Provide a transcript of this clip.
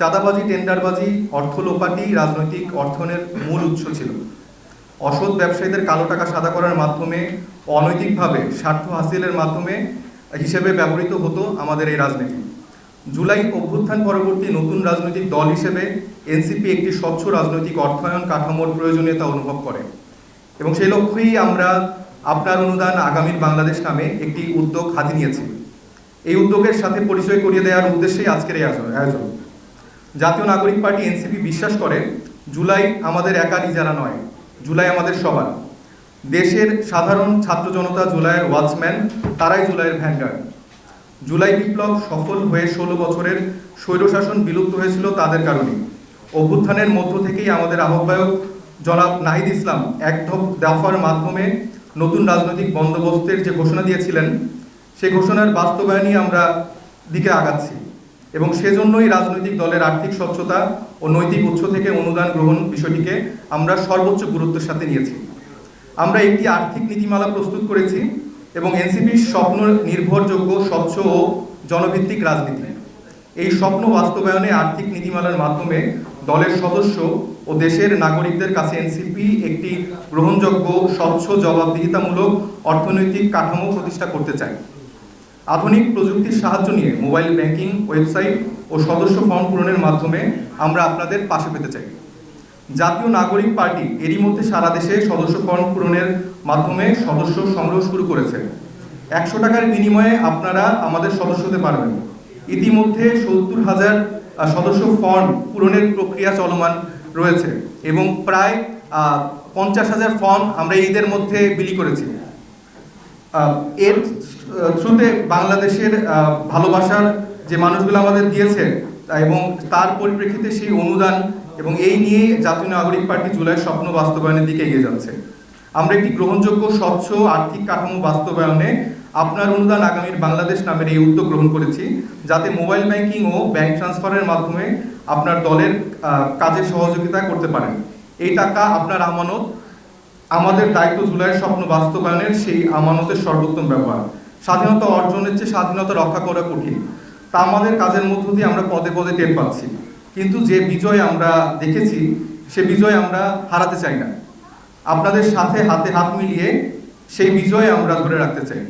চাঁদাবাজি, টেন্ডারবাজি, অর্থ লোপাটি রাজনৈতিক অর্থনের মূল উৎস ছিল। অসৎ ব্যবসায়ীদের কালো টাকা সাদা করার মাধ্যমে, অনৈতিকভাবে স্বার্থ হাসিলের মাধ্যমে হিসেবে ব্যবহৃত হতো আমাদের এই রাজনীতি। জুলাই অভ্যুত্থান পরবর্তী নতুন রাজনৈতিক দল হিসেবে এনসিপি একটি স্বচ্ছ রাজনৈতিক অর্থায়ন কাঠামোর প্রয়োজনীয়তা অনুভব করে এবং সেই লক্ষ্যেই আমরা আপনার অনুদান আগামীর বাংলাদেশ নামে একটি উদ্যোগ হাতে নিয়েছি। এই উদ্যোগের সাথে পরিচয় করিয়ে দেওয়ার উদ্দেশ্যেই আজকের এই আয়োজন। জাতীয় নাগরিক পার্টি এনসিপি বিশ্বাস করে জুলাই আমাদের একার ইজারা নয়, জুলাই আমাদের সবার। দেশের সাধারণ ছাত্র জনতা জুলাইয়ের ওয়াচম্যান, তারাই জুলাইয়ের ভ্যানগার্ড। জুলাই বিপ্লব সফল হয়ে 16 বছরের স্বৈরশাসন বিলুপ্ত হয়েছিল তাদের কারণে। অভ্যুত্থানের মধ্য থেকেই আমাদের আহ্বায়ক জনাব নাহিদ ইসলাম এক দফার মাধ্যমে নতুন রাজনৈতিক বন্দোবস্তের যে ঘোষণা দিয়েছিলেন, সেই ঘোষণার বাস্তবায়নই আমরা দিকে আগাচ্ছি এবং সেজন্যই রাজনৈতিক দলের আর্থিক স্বচ্ছতা ও নৈতিক উৎস থেকে অনুদান গ্রহণ বিষয়টিকে আমরা সর্বোচ্চ গুরুত্বের সাথে নিয়েছি। আমরা একটি আর্থিক নীতিমালা প্রস্তুত করেছি এবং এনসিপির স্বপ্ন নির্ভরযোগ্য, স্বচ্ছ ও জনভিত্তিক রাজনীতি। এই স্বপ্ন বাস্তবায়নে আর্থিক নীতিমালার মাধ্যমে দলের সদস্য ও দেশের নাগরিকদের কাছে এনসিপি একটি গ্রহণযোগ্য, স্বচ্ছ, জবাবদিহিতামূলক অর্থনৈতিক কাঠামো প্রতিষ্ঠা করতে চায়। আধুনিক প্রযুক্তির সাহায্য নিয়ে মোবাইল ব্যাংকিং, ওয়েবসাইট ও সদস্য ফর্ম পূরণের মাধ্যমে আমরা আপনাদের পাশে পেতে চাই। জাতীয় নাগরিক পার্টি এরই মধ্যে সারা দেশে সদস্য ফর্ম পূরণের মাধ্যমে সদস্য সংগ্রহ শুরু করেছে। 100 টাকার বিনিময়ে আপনারা আমাদের সদস্য হতে পারবেন। ইতিমধ্যে 70,000 সদস্য ফর্ম পূরণের প্রক্রিয়া চলমান রয়েছে এবং প্রায় 50,000 ফর্ম আমরা ঈদের মধ্যে বিলি করেছি। এর থ্রুতে বাংলাদেশের ভালোবাসার যে মানুষগুলো আমাদের দিয়েছে এবং তার পরিপ্রেক্ষিতে সেই অনুদান এবং এই নিয়ে জাতীয় নাগরিক পার্টি জুলাইয়ের স্বপ্ন বাস্তবায়নের দিকে এগিয়ে যাচ্ছে। আমরা একটি গ্রহণযোগ্য, স্বচ্ছ আর্থিক কাঠামো বাস্তবায়নে আপনার অনুদান আগামীর বাংলাদেশ নামের এই উদ্যোগ গ্রহণ করেছি, যাতে মোবাইল ব্যাংকিং ও ব্যাংক ট্রান্সফারের মাধ্যমে আপনার দলের কাজে সহযোগিতা করতে পারেন। এই টাকা আপনার আমানত, আমাদের দায়িত্ব জুলাইয়ের স্বপ্ন বাস্তবায়নের সেই আমানতের সর্বোত্তম ব্যবহার। স্বাধীনতা অর্জনের চেয়ে স্বাধীনতা রক্ষা করা কঠিন, তা আমাদের কাজের মধ্য দিয়ে আমরা পদে পদে টের পাচ্ছি। কিন্তু যে বিজয় আমরা দেখেছি, সে বিজয় আমরা হারাতে চাই না। আপনাদের সাথে হাতে হাত মিলিয়ে সেই বিজয় আমরা ধরে রাখতে চাই।